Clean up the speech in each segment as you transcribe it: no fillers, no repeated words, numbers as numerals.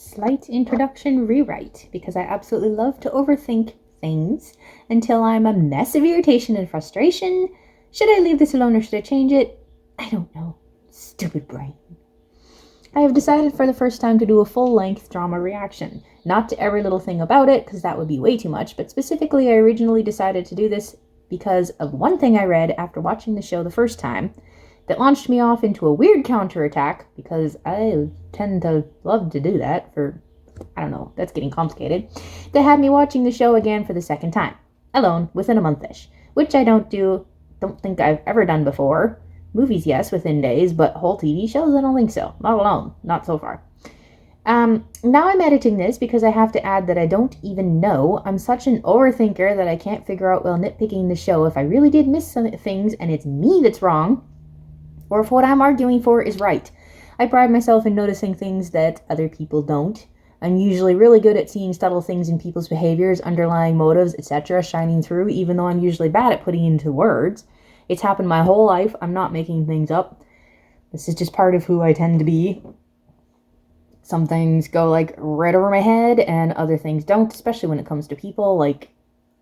Slight introduction rewrite, because I absolutely love to overthink things until I'm a mess of irritation and frustration. Should I leave this alone or should I change it? I don't know. Stupid brain. I have decided for the first time to do a full-length drama reaction. Not to every little thing about it, because that would be way too much, but specifically I originally decided to do this because of one thing I read after watching the show the first time that launched me off into a weird counterattack, because I tend to love to do that for, I don't know, that's getting complicated, that had me watching the show again for the second time, alone, within a month-ish, which I don't think I've ever done before. Movies, yes, within days, but whole TV shows, I don't think so. Not alone. Not so far. Now I'm editing this because I have to add that I don't even know. I'm such an overthinker that I can't figure out while nitpicking the show if I really did miss some things and it's me that's wrong, or if what I'm arguing for is right. I pride myself in noticing things that other people don't. I'm usually really good at seeing subtle things in people's behaviors, underlying motives, etc. shining through, even though I'm usually bad at putting into words. It's happened my whole life. I'm not making things up. This is just part of who I tend to be. Some things go like right over my head and other things don't, especially when it comes to people. Like,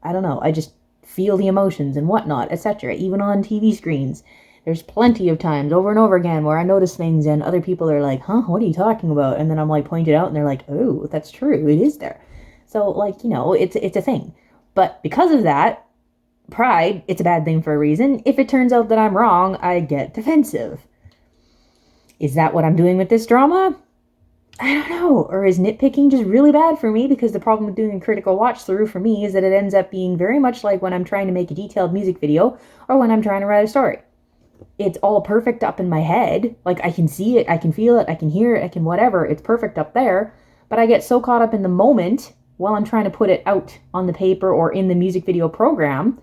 I don't know, I just feel the emotions and whatnot, etc. Even on TV screens. There's plenty of times over and over again where I notice things and other people are like, huh, what are you talking about? And then I'm like pointed out and they're like, oh, that's true, it is there. So like, you know, it's a thing. But because of that, pride, it's a bad thing for a reason. If it turns out that I'm wrong, I get defensive. Is that what I'm doing with this drama? I don't know. Or is nitpicking just really bad for me? Because the problem with doing a critical watch through for me is that it ends up being very much like when I'm trying to make a detailed music video or when I'm trying to write a story. It's all perfect up in my head. Like, I can see it, I can feel it, I can hear it, I can whatever. It's perfect up there. But I get so caught up in the moment while I'm trying to put it out on the paper or in the music video program.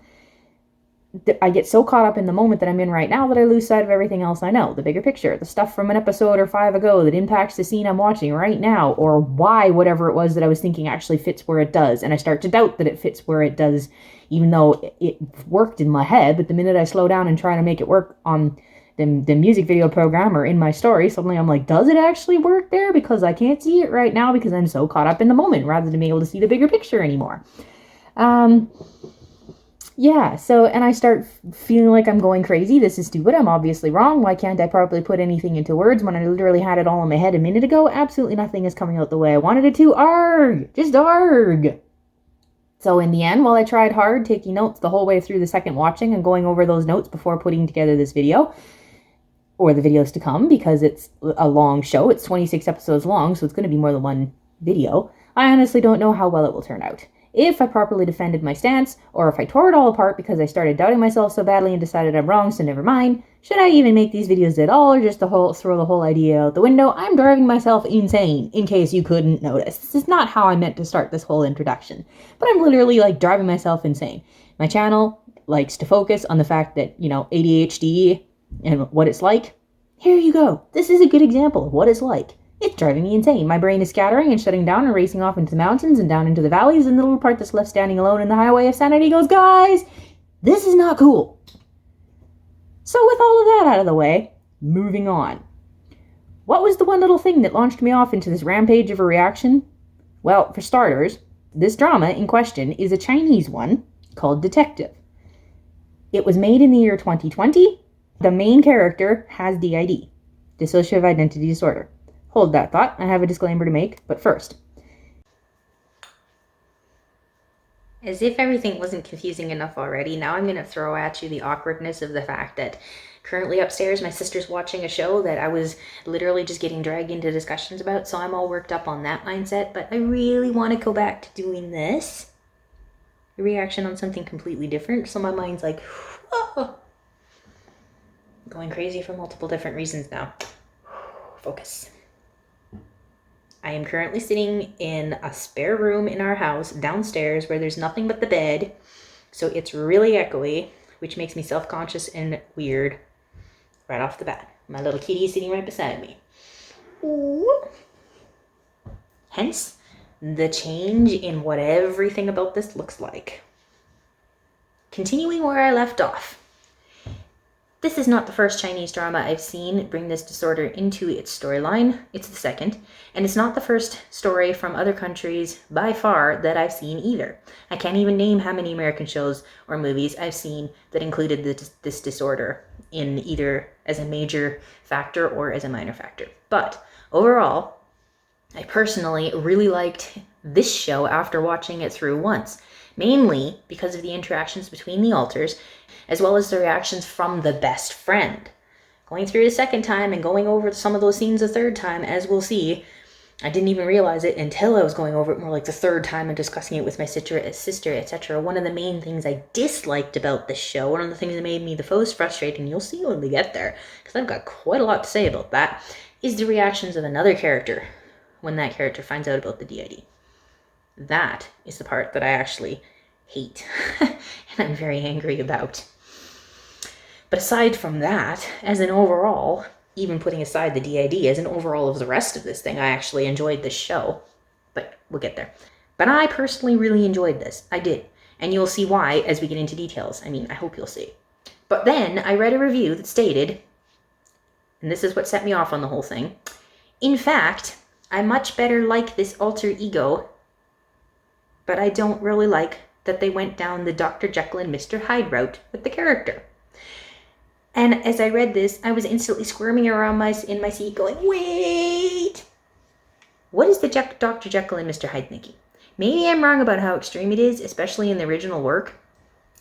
I get so caught up in the moment that I'm in right now that I lose sight of everything else I know. The bigger picture, the stuff from an episode or 5 ago that impacts the scene I'm watching right now, or why whatever it was that I was thinking actually fits where it does. And I start to doubt that it fits where it does, even though it worked in my head. But the minute I slow down and try to make it work on the music video program or in my story, suddenly I'm like, does it actually work there? Because I can't see it right now because I'm so caught up in the moment rather than being able to see the bigger picture anymore. Yeah, so, and I start feeling like I'm going crazy. This is stupid. I'm obviously wrong. Why can't I properly put anything into words when I literally had it all in my head a minute ago? Absolutely nothing is coming out the way I wanted it to. Arg! Just arg! So in the end, while I tried hard, taking notes the whole way through the second watching and going over those notes before putting together this video, or the videos to come, because it's a long show. It's 26 episodes long, so it's going to be more than one video. I honestly don't know how well it will turn out. If I properly defended my stance, or if I tore it all apart because I started doubting myself so badly and decided I'm wrong, so never mind. Should I even make these videos at all, or just throw the whole idea out the window? I'm driving myself insane, in case you couldn't notice. This is not how I meant to start this whole introduction. But I'm literally, like, driving myself insane. My channel likes to focus on the fact that, you know, ADHD and what it's like. Here you go. This is a good example of what it's like. It's driving me insane. My brain is scattering and shutting down and racing off into the mountains and down into the valleys, and the little part that's left standing alone in the highway of sanity goes, guys, this is not cool. So with all of that out of the way, moving on. What was the one little thing that launched me off into this rampage of a reaction? Well, for starters, this drama in question is a Chinese one called Detective. It was made in the year 2020. The main character has D.I.D, dissociative identity disorder. Hold that thought, I have a disclaimer to make, but first. As if everything wasn't confusing enough already, now I'm going to throw at you the awkwardness of the fact that currently upstairs my sister's watching a show that I was literally just getting dragged into discussions about, so I'm all worked up on that mindset, but I really want to go back to doing this. A reaction on something completely different, so my mind's like, oh. Going crazy for multiple different reasons now. Focus. I am currently sitting in a spare room in our house downstairs where there's nothing but the bed, so it's really echoey, which makes me self-conscious and weird right off the bat. My little kitty is sitting right beside me. Ooh. Hence, the change in what everything about this looks like. Continuing where I left off. This is not the first Chinese drama I've seen bring this disorder into its storyline. It's the second. And it's not the first story from other countries by far that I've seen either. I can't even name how many American shows or movies I've seen that included this disorder in either as a major factor or as a minor factor. But overall, I personally really liked this show after watching it through once, mainly because of the interactions between the alters, as well as the reactions from the best friend. Going through the second time and going over some of those scenes a third time, as we'll see, I didn't even realize it until I was going over it more like the third time and discussing it with my sister, etc. One of the main things I disliked about this show, one of the things that made me the most frustrated, and you'll see when we get there, because I've got quite a lot to say about that, is the reactions of another character when that character finds out about the D.I.D. That is the part that I actually hate and I'm very angry about. But aside from that, as an overall, even putting aside the D.I.D, as an overall of the rest of this thing, I actually enjoyed this show. But we'll get there. But I personally really enjoyed this. I did. And you'll see why as we get into details. I mean, I hope you'll see. But then I read a review that stated, and this is what set me off on the whole thing, in fact, I much better like this alter ego, but I don't really like that they went down the Dr. Jekyll and Mr. Hyde route with the character. And as I read this, I was instantly squirming around in my seat going, wait! What is the Dr. Jekyll and Mr. Hyde thinking? Maybe I'm wrong about how extreme it is, especially in the original work,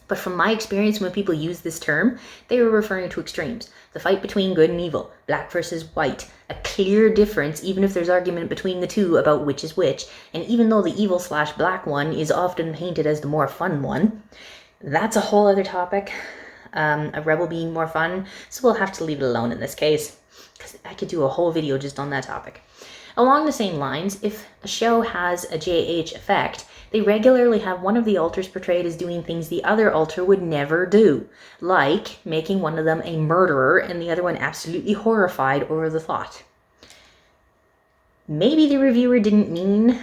but from my experience when people use this term, they were referring to extremes. The fight between good and evil, black versus white, a clear difference even if there's argument between the two about which is which, and even though the evil/black one is often painted as the more fun one, that's a whole other topic. A rebel being more fun, so we'll have to leave it alone in this case, because I could do a whole video just on that topic. Along the same lines, if a show has a JH effect, they regularly have one of the alters portrayed as doing things the other alter would never do, like making one of them a murderer and the other one absolutely horrified over the thought. Maybe the reviewer didn't mean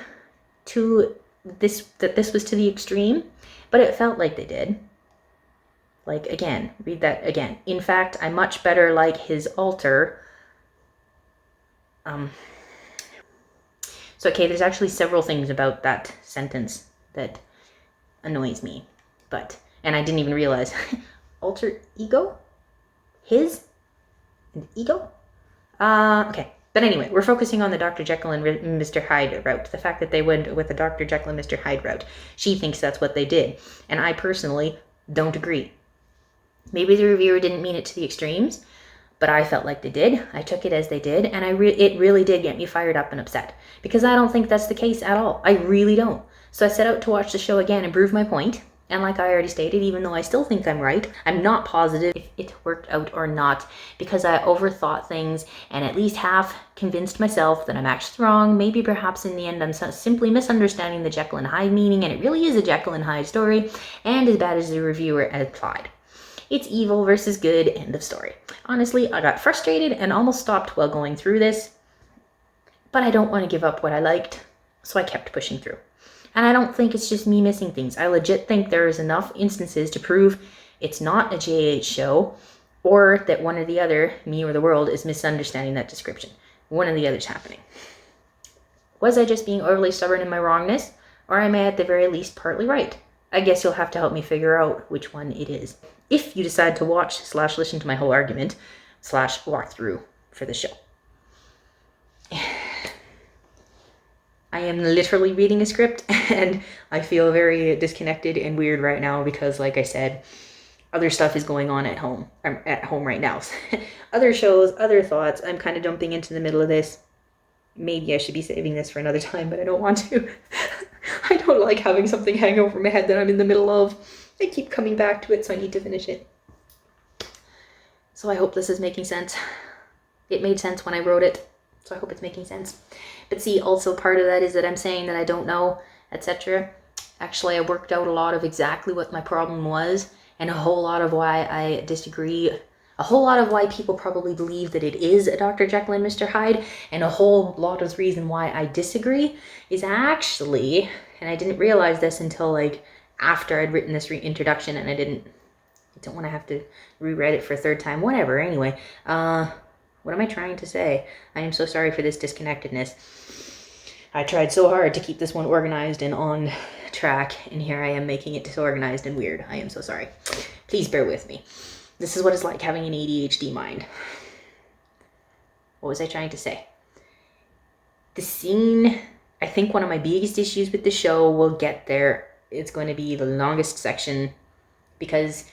that this was to the extreme, but it felt like they did. Like, again, read that again. In fact, I much better like his alter. So, okay, there's actually several things about that sentence that annoys me. And I didn't even realize. Alter ego? His? An ego? Okay. But anyway, we're focusing on the Dr. Jekyll and Mr. Hyde route. The fact that they went with the Dr. Jekyll and Mr. Hyde route. She thinks that's what they did. And I personally don't agree. Maybe the reviewer didn't mean it to the extremes, but I felt like they did. I took it as they did, and it really did get me fired up and upset, because I don't think that's the case at all. I really don't. So I set out to watch the show again and prove my point, and like I already stated, even though I still think I'm right, I'm not positive if it worked out or not, because I overthought things and at least half convinced myself that I'm actually wrong. Maybe perhaps in the end I'm simply misunderstanding the Jekyll and Hyde meaning, and it really is a Jekyll and Hyde story, and as bad as the reviewer implied. It's evil versus good, end of story. Honestly, I got frustrated and almost stopped while going through this, but I don't want to give up what I liked, so I kept pushing through. And I don't think it's just me missing things. I legit think there is enough instances to prove it's not a JH show, or that one or the other, me or the world, is misunderstanding that description. One or the other's happening. Was I just being overly stubborn in my wrongness, or am I at the very least partly right? I guess you'll have to help me figure out which one it is, if you decide to watch/listen to my whole argument /walk through for the show. I am literally reading a script, and I feel very disconnected and weird right now because, like I said, other stuff is going on at home. I'm at home right now. Other shows, other thoughts. I'm kind of jumping into the middle of this. Maybe I should be saving this for another time, but I don't want to. I don't like having something hang over my head that I'm in the middle of. I keep coming back to it, so I need to finish it. So I hope this is making sense. It made sense when I wrote it, so I hope it's making sense. But see, also part of that is that I'm saying that I don't know, etc. Actually, I worked out a lot of exactly what my problem was, and a whole lot of why I disagree. A whole lot of why people probably believe that it is a Dr. Jekyll and Mr. Hyde, and a whole lot of the reason why I disagree is actually, and I didn't realize this until like after I'd written this introduction, and I didn't I don't want to have to reread it for a third time. Whatever. Anyway, what am I trying to say? I am so sorry for this disconnectedness. I tried so hard to keep this one organized and on track, and here I am making it disorganized and weird. I am so sorry. Please bear with me. This is what it's like having an ADHD mind. What was I trying to say? The scene, I think one of my biggest issues with the show, will get there. It's going to be the longest section because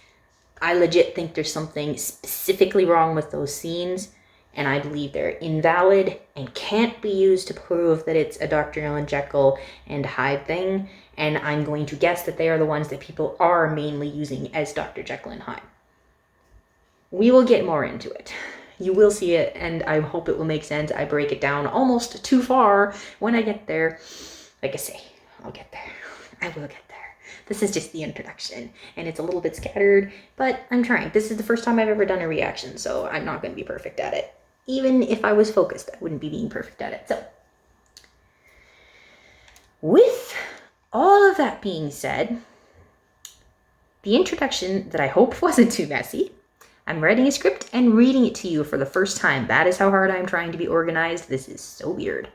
I legit think there's something specifically wrong with those scenes, and I believe they're invalid and can't be used to prove that it's a Dr. Ellen Jekyll and Hyde thing, and I'm going to guess that they are the ones that people are mainly using as Dr. Jekyll and Hyde. We will get more into it. You will see it, and I hope it will make sense. I break it down almost too far when I get there. Like I say, I'll get there. I will get there. This is just the introduction, and it's a little bit scattered, but I'm trying. This is the first time I've ever done a reaction, so I'm not going to be perfect at it. Even if I was focused, I wouldn't be being perfect at it. So, with all of that being said, the introduction that I hope wasn't too messy. I'm writing a script and reading it to you for the first time. That is how hard I'm trying to be organized. This is so weird.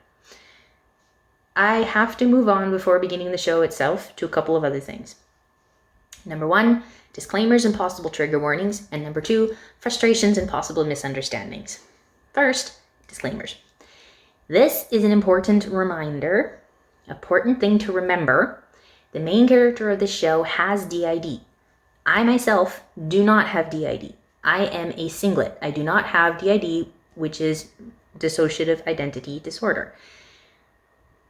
I have to move on before beginning the show itself to a couple of other things. Number 1, disclaimers and possible trigger warnings. And number 2, frustrations and possible misunderstandings. First, disclaimers. This is an important reminder, important thing to remember. The main character of this show has D.I.D. I myself do not have D.I.D. I am a singlet. I do not have D.I.D, which is dissociative identity disorder.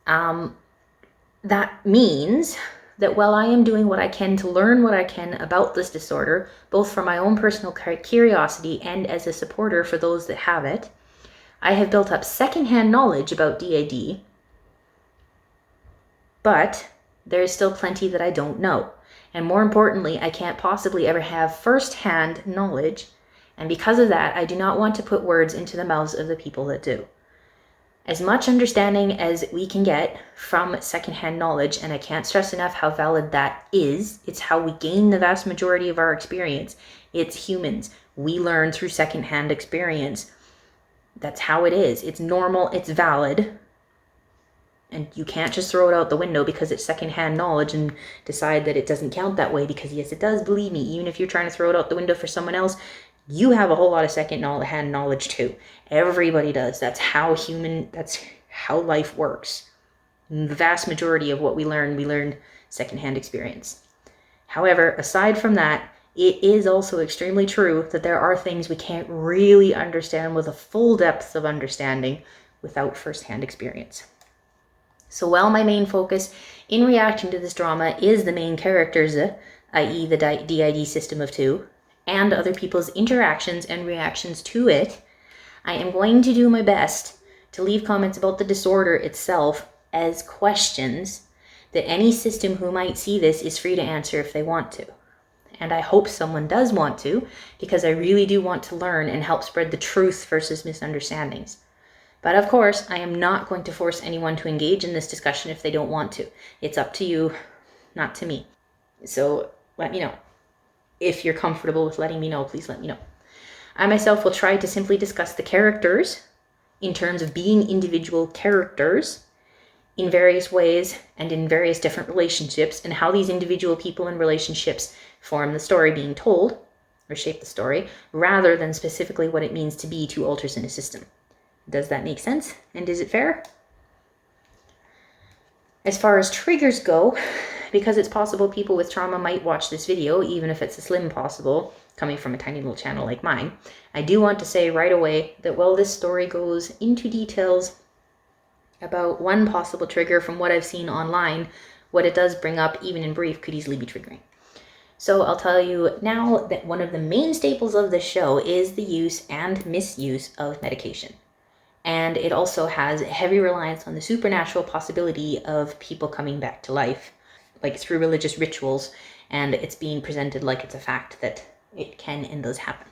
That means that while I am doing what I can to learn what I can about this disorder, both for my own personal curiosity and as a supporter for those that have it, I have built up secondhand knowledge about D.I.D, but there is still plenty that I don't know. And more importantly, I can't possibly ever have first-hand knowledge, and because of that, I do not want to put words into the mouths of the people that do. As much understanding as we can get from secondhand knowledge, and I can't stress enough how valid that is, it's how we gain the vast majority of our experience. It's humans. We learn through secondhand experience. That's how it is. It's normal, it's valid, and you can't just throw it out the window because it's secondhand knowledge and decide that it doesn't count that way, because yes, it does. Believe me, even if you're trying to throw it out the window for someone else, you have a whole lot of second-hand knowledge too. Everybody does. That's how life works. The vast majority of what we learn secondhand experience. However, aside from that, it is also extremely true that there are things we can't really understand with a full depth of understanding without first-hand experience. So while my main focus in reacting to this drama is the main characters, i.e. the D.I.D system of 2, and other people's interactions and reactions to it, I am going to do my best to leave comments about the disorder itself as questions that any system who might see this is free to answer if they want to. And I hope someone does want to, because I really do want to learn and help spread the truth versus misunderstandings. But of course, I am not going to force anyone to engage in this discussion if they don't want to. It's up to you, not to me. So let me know. If you're comfortable with letting me know, please let me know. I myself will try to simply discuss the characters in terms of being individual characters in various ways and in various different relationships, and how these individual people and relationships form the story being told, or shape the story, rather than specifically what it means to be two alters in a system. Does that make sense? And is it fair? As far as triggers go, because it's possible people with trauma might watch this video, even if it's a slim possible, coming from a tiny little channel like mine, I do want to say right away that while this story goes into details about one possible trigger from what I've seen online, what it does bring up, even in brief, could easily be triggering. So I'll tell you now that one of the main staples of this show is the use and misuse of medication. And it also has heavy reliance on the supernatural possibility of people coming back to life, like through religious rituals, and it's being presented like it's a fact that it can and does happen.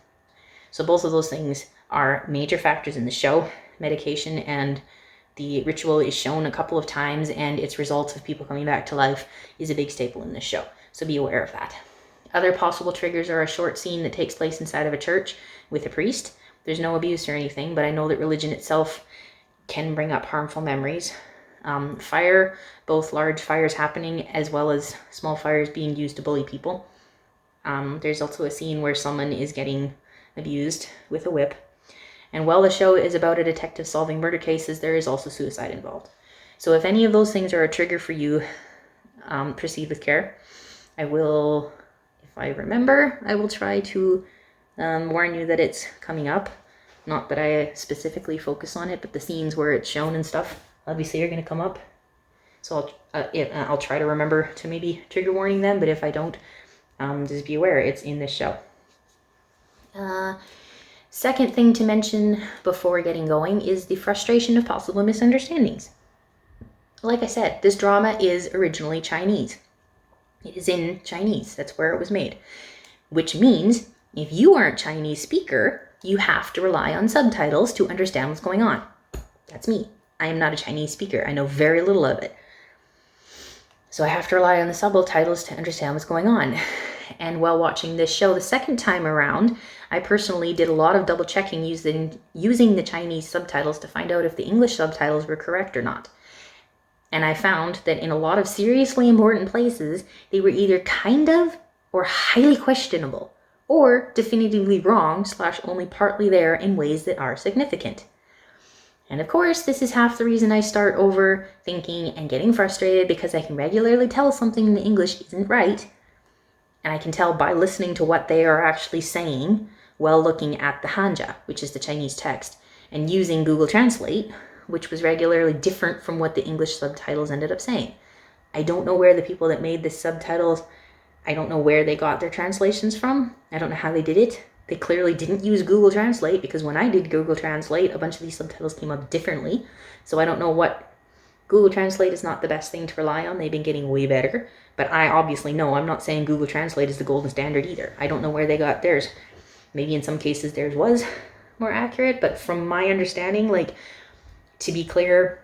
So both of those things are major factors in the show. Medication and the ritual is shown a couple of times, and its results of people coming back to life is a big staple in this show. So be aware of that. Other possible triggers are a short scene that takes place inside of a church with a priest. There's no abuse or anything, but I know that religion itself can bring up harmful memories. Fire, both large fires happening as well as small fires being used to bully people. There's also a scene where someone is getting abused with a whip. And while the show is about a detective solving murder cases, there is also suicide involved. So if any of those things are a trigger for you, proceed with care. I will, if I remember, I will try to warn you that it's coming up. Not that I specifically focus on it, but the scenes where it's shown and stuff obviously are going to come up. So I'll try to remember to maybe trigger warning them, but if I don't, just be aware it's in this show. Second thing to mention before getting going is the frustration of possible misunderstandings. Like I said, this drama is originally Chinese. It is in Chinese. That's where it was made. Which means if you aren't a Chinese speaker, you have to rely on subtitles to understand what's going on. That's me. I am not a Chinese speaker. I know very little of it. So I have to rely on the subtitles to understand what's going on. And while watching this show the second time around, I personally did a lot of double checking using the Chinese subtitles to find out if the English subtitles were correct or not. And I found that in a lot of seriously important places, they were either kind of or highly questionable, or definitively wrong / only partly there in ways that are significant. And of course, this is half the reason I start overthinking and getting frustrated, because I can regularly tell something in the English isn't right. And I can tell by listening to what they are actually saying while looking at the Hanja, which is the Chinese text, and using Google Translate, which was regularly different from what the English subtitles ended up saying. I don't know where the people that made the subtitles, I don't know where they got their translations from. I don't know how they did it. They clearly didn't use Google Translate, because when I did Google Translate, a bunch of these subtitles came up differently. So I don't know what... Google Translate is not the best thing to rely on. They've been getting way better. But I obviously know, I'm not saying Google Translate is the golden standard either. I don't know where they got theirs. Maybe in some cases theirs was more accurate, but from my understanding, like, to be clear,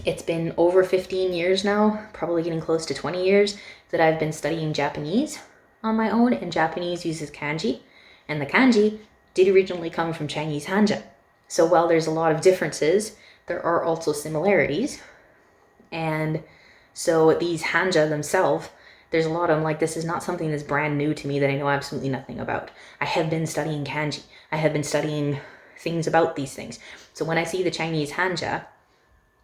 it's been over 15 years now, probably getting close to 20 years, that I've been studying Japanese on my own, and Japanese uses kanji, and the kanji did originally come from Chinese Hanja. So while there's a lot of differences, there are also similarities. And so these Hanja themselves, there's a lot of them, like, this is not something that's brand new to me that I know absolutely nothing about. I have been studying kanji. I have been studying things about these things. So when I see the Chinese Hanja,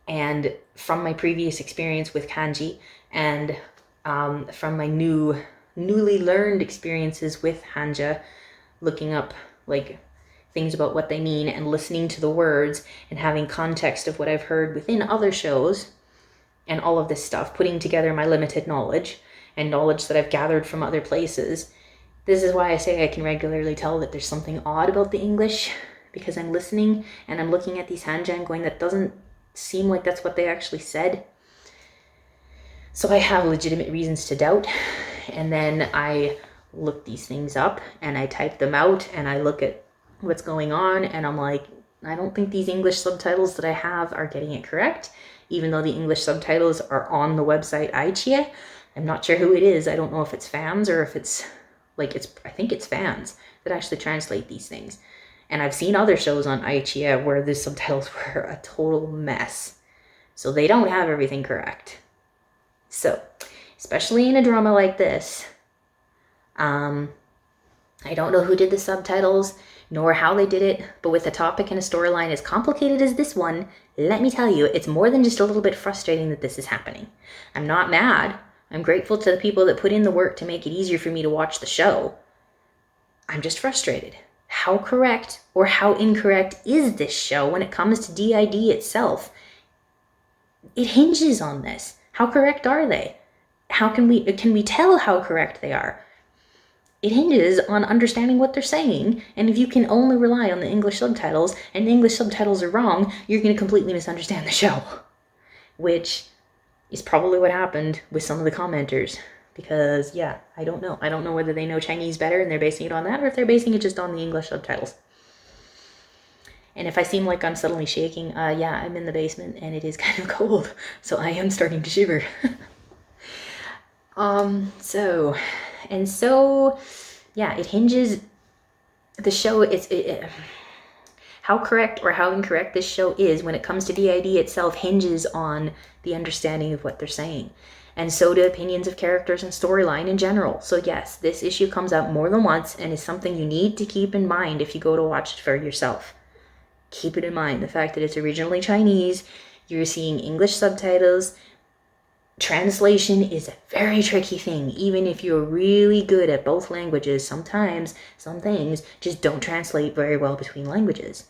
and from my previous experience with kanji, and from my newly learned experiences with Hanja, looking up like things about what they mean and listening to the words and having context of what I've heard within other shows and all of this stuff, putting together my limited knowledge and knowledge that I've gathered from other places. This is why I say I can regularly tell that there's something odd about the English, because I'm listening and I'm looking at these Hanja and going, that doesn't seem like that's what they actually said. So I have legitimate reasons to doubt. And then I look these things up and I type them out and I look at what's going on and I'm like, I don't think these English subtitles that I have are getting it correct, even though the English subtitles are on the website D.I.D. I'm not sure who it is. I don't know if it's fans or if it's like, I think it's fans that actually translate these things. And I've seen other shows on D.I.D. where the subtitles were a total mess. So they don't have everything correct. So, especially in a drama like this, I don't know who did the subtitles, nor how they did it, but with a topic and a storyline as complicated as this one, let me tell you, it's more than just a little bit frustrating that this is happening. I'm not mad. I'm grateful to the people that put in the work to make it easier for me to watch the show. I'm just frustrated. How correct or how incorrect is this show when it comes to D.I.D. itself? It hinges on this. How correct are they? How can we tell how correct they are? It hinges on understanding what they're saying, and if you can only rely on the English subtitles, and the English subtitles are wrong, you're going to completely misunderstand the show. Which is probably what happened with some of the commenters. Because, yeah, I don't know. I don't know whether they know Chinese better and they're basing it on that, or if they're basing it just on the English subtitles. And if I seem like I'm suddenly shaking, yeah, I'm in the basement and it is kind of cold, so I am starting to shiver. So, And so, yeah, it hinges, the show, how correct or how incorrect this show is when it comes to D.I.D. itself hinges on the understanding of what they're saying. And so do opinions of characters and storyline in general. So yes, this issue comes up more than once and is something you need to keep in mind if you go to watch it for yourself. Keep it in mind, the fact that it's originally Chinese, you're seeing English subtitles. Translation is a very tricky thing. Even if you're really good at both languages, sometimes some things just don't translate very well between languages.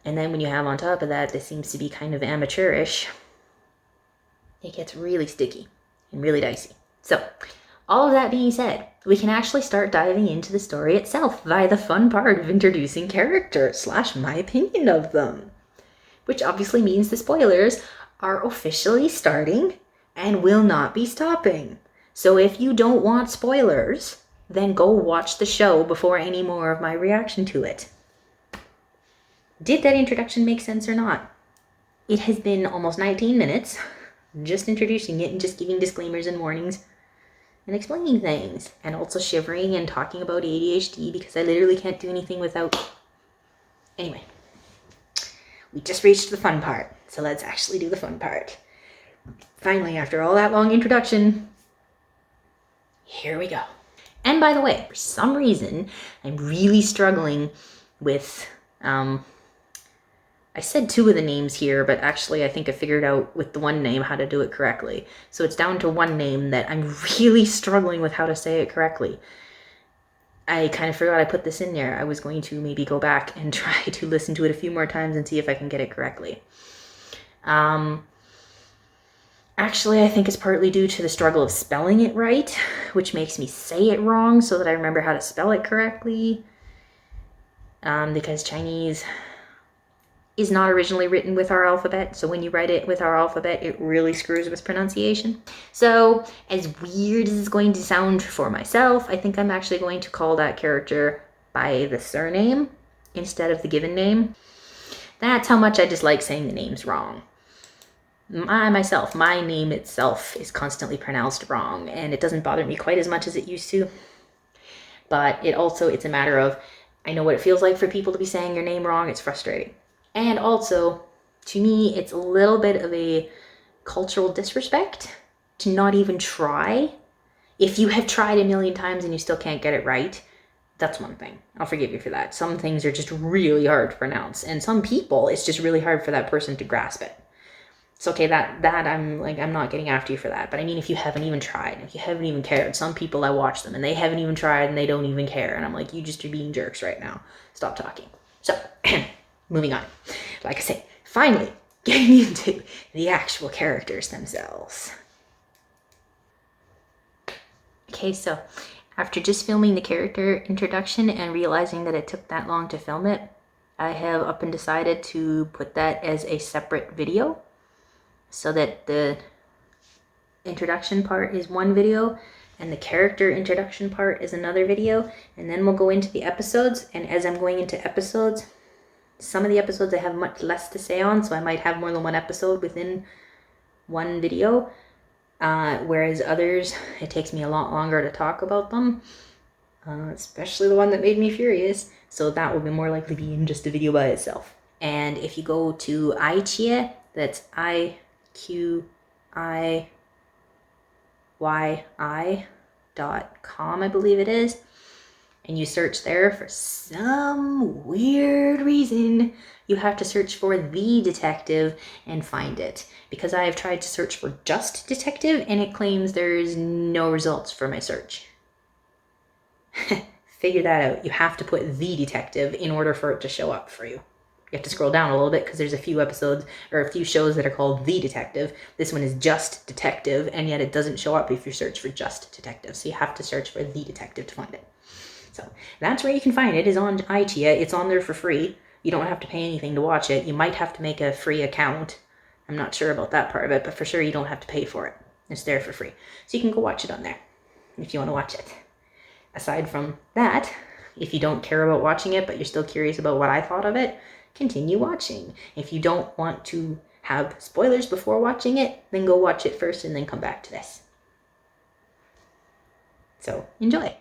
And then when you have on top of that seems to be kind of amateurish, it gets really sticky and really dicey. So, all of that being said, we can actually start diving into the story itself via the fun part of introducing characters / my opinion of them. Which obviously means the spoilers are officially starting and will not be stopping. So if you don't want spoilers, then go watch the show before any more of my reaction to it. Did that introduction make sense or not? It has been almost 19 minutes, just introducing it and just giving disclaimers and warnings and explaining things, and also shivering and talking about ADHD because I literally can't do anything without... Anyway, we just reached the fun part, so let's actually do the fun part. Finally, after all that long introduction, here we go. And by the way, for some reason, I'm really struggling with... I said 2 of the names here, but actually I think I figured out with the one name how to do it correctly. So it's down to one name that I'm really struggling with how to say it correctly. I kind of forgot I put this in there. I was going to maybe go back and try to listen to it a few more times and see if I can get it correctly. Actually, I think it's partly due to the struggle of spelling it right, which makes me say it wrong so that I remember how to spell it correctly. Because Chinese is not originally written with our alphabet, so when you write it with our alphabet, it really screws with pronunciation. So, as weird as it's going to sound for myself, I think I'm actually going to call that character by the surname instead of the given name. That's how much I dislike saying the names wrong. My name itself is constantly pronounced wrong, and it doesn't bother me quite as much as it used to. But it's a matter of, I know what it feels like for people to be saying your name wrong. It's frustrating. And also, to me, it's a little bit of a cultural disrespect to not even try. If you have tried a million times and you still can't get it right, that's one thing. I'll forgive you for that. Some things are just really hard to pronounce. And some people, it's just really hard for that person to grasp it. It's okay, that I'm not getting after you for that. But I mean, if you haven't even tried, if you haven't even cared. Some people, I watch them and they haven't even tried and they don't even care. And I'm like, you just are being jerks right now. Stop talking. So... moving on. Like I say, finally getting into the actual characters themselves. Okay, so after just filming the character introduction and realizing that it took that long to film it, I have up and decided to put that as a separate video so that the introduction part is one video and the character introduction part is another video, and then we'll go into the episodes. And as I'm going into episodes, some of the episodes I have much less to say on, so I might have more than one episode within one video, whereas others, it takes me a lot longer to talk about them, especially the one that made me furious, so that will be more likely be in just a video by itself. And if you go to iQIYI, that's iQIYI.com, I believe it is, and you search there, for some weird reason, you have to search for The Detective and find it. Because I have tried to search for just Detective and it claims there's no results for my search. Figure that out. You have to put The Detective in order for it to show up for you. You have to scroll down a little bit because there's a few episodes or a few shows that are called The Detective. This one is just Detective, and yet it doesn't show up if you search for just Detective. So you have to search for The Detective to find it. So that's where you can find it, is on iQIYI. It's on there for free. You don't have to pay anything to watch it. You might have to make a free account. I'm not sure about that part of it, but for sure you don't have to pay for it. It's there for free. So you can go watch it on there if you want to watch it. Aside from that, if you don't care about watching it, but you're still curious about what I thought of it, continue watching. If you don't want to have spoilers before watching it, then go watch it first and then come back to this. So enjoy.